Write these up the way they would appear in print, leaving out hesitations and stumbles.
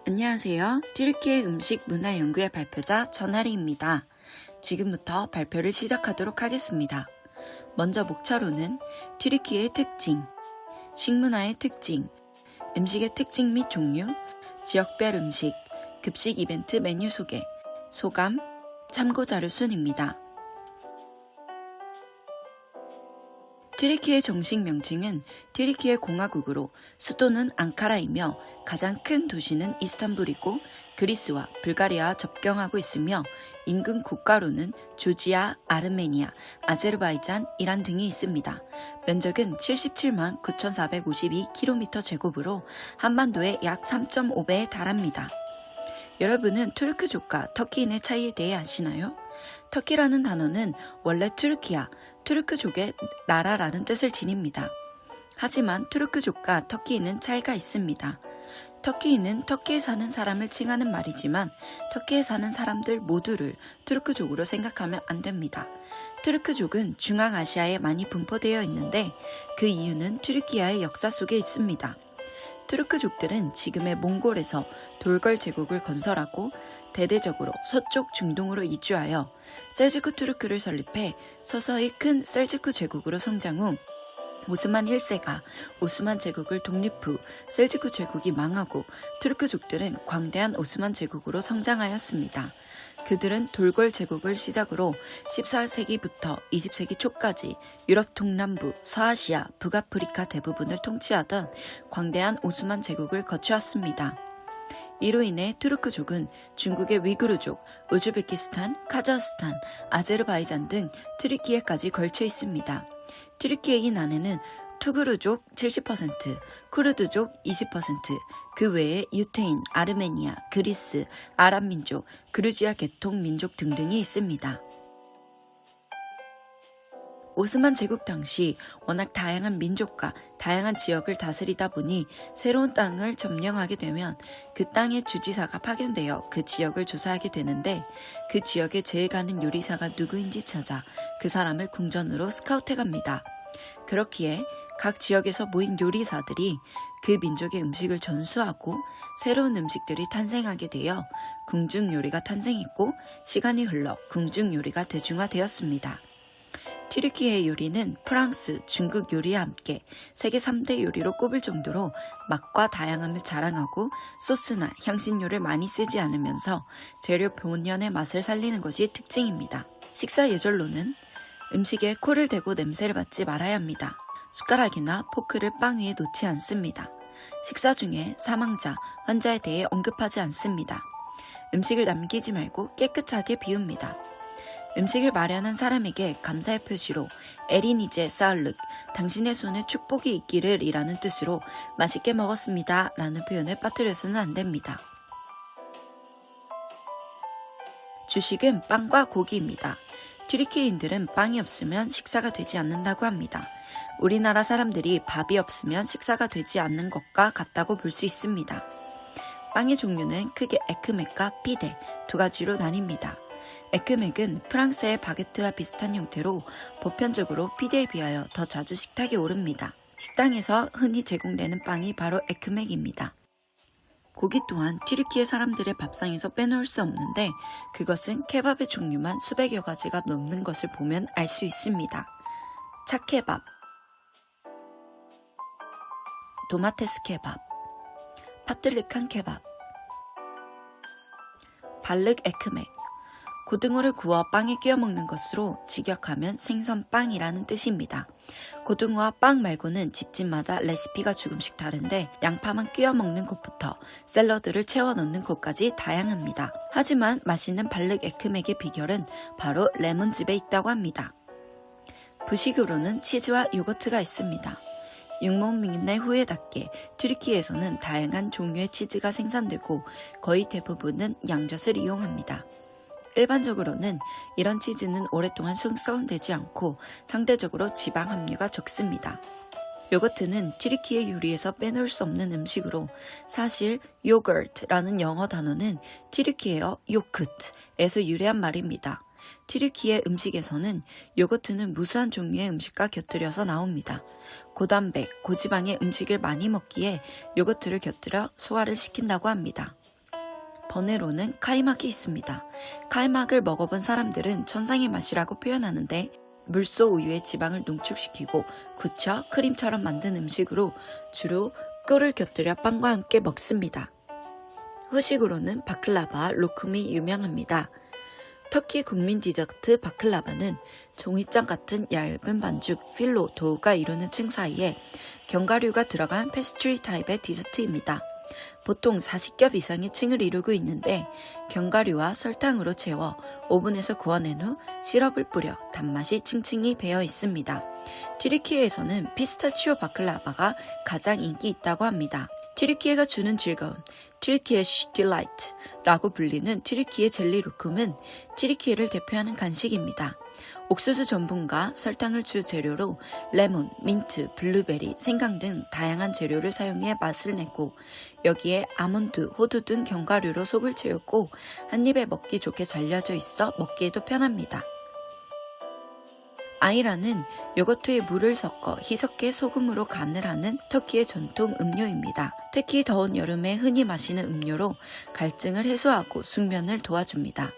안녕하세요. 튀르키예 음식 문화 연구의 발표자 전하리입니다. 지금부터 발표를 시작하도록 하겠습니다. 먼저 목차로는 튀르키예의 특징, 식문화의 특징, 음식의 특징 및 종류, 지역별 음식, 급식 이벤트 메뉴 소개, 소감, 참고 자료 순입니다. 튀르키예 정식 명칭은 튀르키예 공화국으로 수도는 앙카라이며 가장 큰 도시는 이스탄불이고 그리스와 불가리아와 접경하고 있으며 인근 국가로는 조지아, 아르메니아, 아제르바이잔, 이란 등이 있습니다. 면적은 77만 9,452km 제곱으로 한반도의 약 3.5배에 달합니다. 여러분은 투르크족과 터키인의 차이에 대해 아시나요? 터키라는 단어는 원래 투르키아, 투르크족의 나라라는 뜻을 지닙니다. 하지만 투르크족과 터키인은 차이가 있습니다. 터키인은 터키에 사는 사람을 칭하는 말이지만 터키에 사는 사람들 모두를 투르크족으로 생각하면 안 됩니다. 투르크족은 중앙아시아에 많이 분포되어 있는데 그 이유는 튀르키예의 역사 속에 있습니다. 투르크족들은 지금의 몽골에서 돌걸 제국을 건설하고 대대적으로 서쪽 중동으로 이주하여 셀주크 투르크를 설립해 서서히 큰 셀주크 제국으로 성장 후 오스만 1세가 오스만 제국을 독립 후 셀주크 제국이 망하고 투르크족들은 광대한 오스만 제국으로 성장하였습니다. 그들은 돌걸 제국을 시작으로 14세기부터 20세기 초까지 유럽 동남부, 서아시아, 북아프리카 대부분을 통치하던 광대한 오스만 제국을 거쳐왔습니다. 이로 인해 투르크족은 중국의 위구르족, 우즈베키스탄, 카자흐스탄, 아제르바이잔 등 튀르키예까지 걸쳐 있습니다. 튀르키예인 안에는 투그르족 70%, 쿠르드족 20%, 그 외에 유태인, 아르메니아, 그리스, 아랍민족, 그루지아 계통 민족 등등이 있습니다. 오스만 제국 당시 워낙 다양한 민족과 다양한 지역을 다스리다 보니 새로운 땅을 점령하게 되면 그 땅의 주지사가 파견되어 그 지역을 조사하게 되는데 그 지역에 제일 가는 요리사가 누구인지 찾아 그 사람을 궁전으로 스카우트해갑니다. 그렇기에 각 지역에서 모인 요리사들이 그 민족의 음식을 전수하고 새로운 음식들이 탄생하게 되어 궁중 요리가 탄생했고 시간이 흘러 궁중 요리가 대중화되었습니다. 튀르키예 요리는 프랑스, 중국 요리와 함께 세계 3대 요리로 꼽을 정도로 맛과 다양함을 자랑하고 소스나 향신료를 많이 쓰지 않으면서 재료 본연의 맛을 살리는 것이 특징입니다. 식사 예절로는 음식에 코를 대고 냄새를 맡지 말아야 합니다. 숟가락이나 포크를 빵 위에 놓지 않습니다. 식사 중에 사망자, 환자에 대해 언급하지 않습니다. 음식을 남기지 말고 깨끗하게 비웁니다. 음식을 마련한 사람에게 감사의 표시로 에리니제 사흘륵, 당신의 손에 축복이 있기를 이라는 뜻으로 맛있게 먹었습니다 라는 표현을 빠뜨려서는 안 됩니다. 주식은 빵과 고기입니다. 튀르키예인들은 빵이 없으면 식사가 되지 않는다고 합니다. 우리나라 사람들이 밥이 없으면 식사가 되지 않는 것과 같다고 볼 수 있습니다. 빵의 종류는 크게 에크맥과 피데 두 가지로 나뉩니다. 에크맥은 프랑스의 바게트와 비슷한 형태로 보편적으로 피데에 비하여 더 자주 식탁에 오릅니다. 식당에서 흔히 제공되는 빵이 바로 에크맥입니다. 고기 또한 튀르키예 사람들의 밥상에서 빼놓을 수 없는데 그것은 케밥의 종류만 수백여 가지가 넘는 것을 보면 알 수 있습니다. 차케밥, 도마테스 케밥, 파틀르칸 케밥, 발륵 에크맥, 고등어를 구워 빵에 끼워 먹는 것으로 직역하면 생선빵이라는 뜻입니다. 고등어와 빵 말고는 집집마다 레시피가 조금씩 다른데 양파만 끼워 먹는 곳부터 샐러드를 채워 넣는 곳까지 다양합니다. 하지만 맛있는 발륵 에크맥의 비결은 바로 레몬즙에 있다고 합니다. 부식으로는 치즈와 요거트가 있습니다. 육목민의 후예답게 튀르키예에서는 다양한 종류의 치즈가 생산되고 거의 대부분은 양젓을 이용합니다. 일반적으로는 이런 치즈는 오랫동안 숙성되지 않고 상대적으로 지방 함유가 적습니다. 요거트는 튀르키예 요리에서 빼놓을 수 없는 음식으로 사실 요거트라는 영어 단어는 튀르키예어 요크트에서 유래한 말입니다. 튀르키예 음식에서는 요거트는 무수한 종류의 음식과 곁들여서 나옵니다. 고단백, 고지방의 음식을 많이 먹기에 요거트를 곁들여 소화를 시킨다고 합니다. 번외로는 카이막이 있습니다. 카이막을 먹어본 사람들은 천상의 맛이라고 표현하는데 물소 우유의 지방을 농축시키고 굳혀 크림처럼 만든 음식으로 주로 꿀을 곁들여 빵과 함께 먹습니다. 후식으로는 바클라바와 로쿰이 유명합니다. 터키 국민 디저트 바클라바는 종이장 같은 얇은 반죽 필로 도우가 이루는 층 사이에 견과류가 들어간 페스트리 타입의 디저트입니다. 보통 40겹 이상의 층을 이루고 있는데 견과류와 설탕으로 채워 오븐에서 구워낸 후 시럽을 뿌려 단맛이 층층이 배어 있습니다. 튀르키예에서는 피스타치오 바클라바가 가장 인기 있다고 합니다. 튀르키예가 주는 즐거움, 튀르키예시 딜라이트라고 불리는 튀르키예 젤리 로쿰은 튀르키예를 대표하는 간식입니다. 옥수수 전분과 설탕을 주 재료로 레몬, 민트, 블루베리, 생강 등 다양한 재료를 사용해 맛을 내고 여기에 아몬드, 호두 등 견과류로 속을 채우고 한 입에 먹기 좋게 잘려져 있어 먹기에도 편합니다. 아이라는 요거트에 물을 섞어 희석해 소금으로 간을 하는 터키의 전통 음료입니다. 특히 더운 여름에 흔히 마시는 음료로 갈증을 해소하고 숙면을 도와줍니다.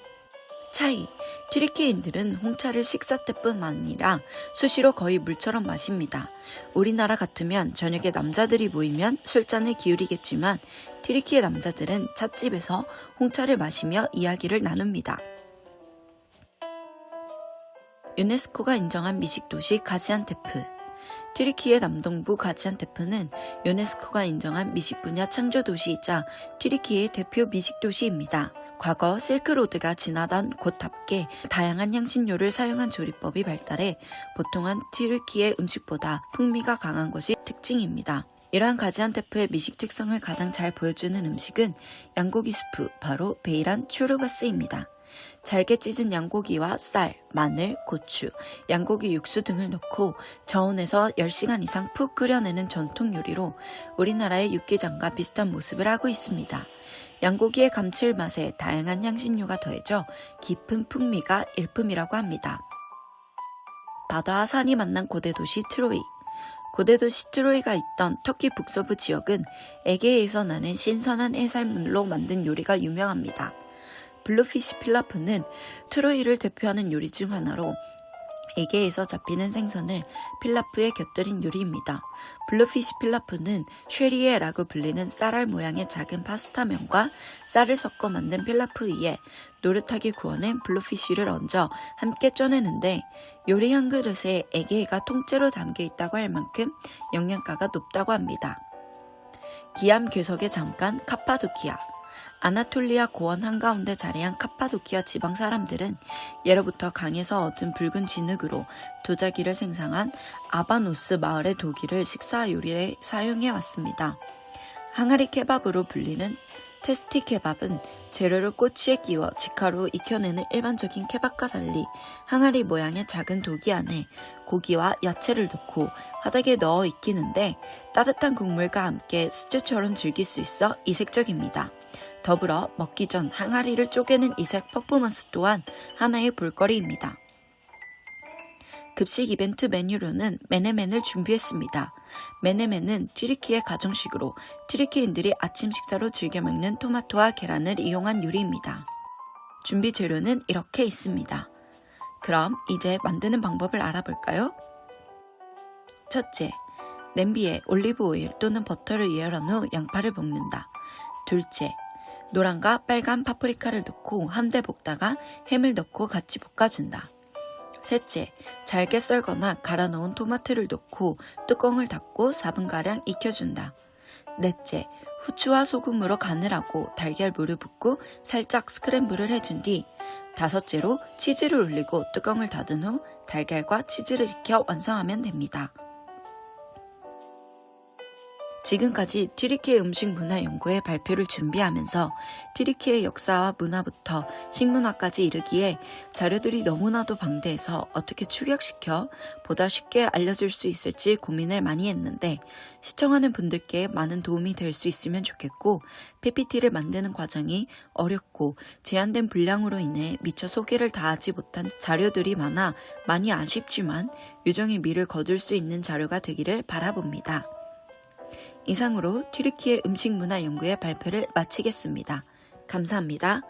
차이, 튀르키예인들은 홍차를 식사 때뿐만 아니라 수시로 거의 물처럼 마십니다. 우리나라 같으면 저녁에 남자들이 모이면 술잔을 기울이겠지만 튀르키예 남자들은 찻집에서 홍차를 마시며 이야기를 나눕니다. 유네스코가 인정한 미식도시 가지안테프. 튀르키예 남동부 가지안테프는 유네스코가 인정한 미식 분야 창조도시이자 튀르키예의 대표 미식도시입니다. 과거 실크로드가 지나던 곳답게 다양한 향신료를 사용한 조리법이 발달해 보통은 튀르키예 음식보다 풍미가 강한 것이 특징입니다. 이러한 가지안테프의 미식 특성을 가장 잘 보여주는 음식은 양고기 수프, 바로 베이란 추르바스입니다. 잘게 찢은 양고기와 쌀, 마늘, 고추, 양고기 육수 등을 넣고 저온에서 10시간 이상 푹 끓여내는 전통 요리로 우리나라의 육개장과 비슷한 모습을 하고 있습니다. 양고기의 감칠맛에 다양한 향신료가 더해져 깊은 풍미가 일품이라고 합니다. 바다와 산이 만난 고대 도시 트로이. 고대 도시 트로이가 있던 터키 북서부 지역은 에게에서 나는 신선한 해산물로 만든 요리가 유명합니다. 블루피시 필라프는 트로이를 대표하는 요리 중 하나로 에게에서 잡히는 생선을 필라프에 곁들인 요리입니다. 블루피시 필라프는 쉐리에라고 불리는 쌀알 모양의 작은 파스타면과 쌀을 섞어 만든 필라프 위에 노릇하게 구워낸 블루피쉬를 얹어 함께 쪄내는데 요리 한 그릇에 에게가 통째로 담겨 있다고 할 만큼 영양가가 높다고 합니다. 기암 괴석의 잠깐 카파도키아. 아나톨리아 고원 한가운데 자리한 카파도키아 지방 사람들은 예로부터 강에서 얻은 붉은 진흙으로 도자기를 생산한 아바노스 마을의 도기를 식사 요리에 사용해 왔습니다. 항아리 케밥으로 불리는 테스티 케밥은 재료를 꼬치에 끼워 직화로 익혀내는 일반적인 케밥과 달리 항아리 모양의 작은 도기 안에 고기와 야채를 넣고 바닥에 넣어 익히는데 따뜻한 국물과 함께 수제처럼 즐길 수 있어 이색적입니다. 더불어 먹기 전 항아리를 쪼개는 이색 퍼포먼스 또한 하나의 볼거리입니다. 급식 이벤트 메뉴로는 메네멘을 준비했습니다. 메네멘은 튀르키예 가정식으로 튀르키예인들이 아침 식사로 즐겨 먹는 토마토와 계란을 이용한 요리입니다. 준비 재료는 이렇게 있습니다. 그럼 이제 만드는 방법을 알아볼까요? 첫째, 냄비에 올리브 오일 또는 버터를 예열한 후 양파를 볶는다. 둘째, 노란과 빨간 파프리카를 넣고 한데 볶다가 햄을 넣고 같이 볶아준다. 셋째, 잘게 썰거나 갈아 놓은 토마토를 넣고 뚜껑을 닫고 4분가량 익혀준다. 넷째, 후추와 소금으로 간을 하고 달걀물을 붓고 살짝 스크램블을 해준 뒤 다섯째로 치즈를 올리고 뚜껑을 닫은 후 달걀과 치즈를 익혀 완성하면 됩니다. 지금까지 튀르키예 음식문화연구회 발표를 준비하면서 튀르키예 역사와 문화부터 식문화까지 이르기에 자료들이 너무나도 방대해서 어떻게 축약시켜 보다 쉽게 알려줄 수 있을지 고민을 많이 했는데 시청하는 분들께 많은 도움이 될 수 있으면 좋겠고 PPT를 만드는 과정이 어렵고 제한된 분량으로 인해 미처 소개를 다하지 못한 자료들이 많아 많이 아쉽지만 유종의 미를 거둘 수 있는 자료가 되기를 바라봅니다. 이상으로 튀르키예 음식문화연구회 발표를 마치겠습니다. 감사합니다.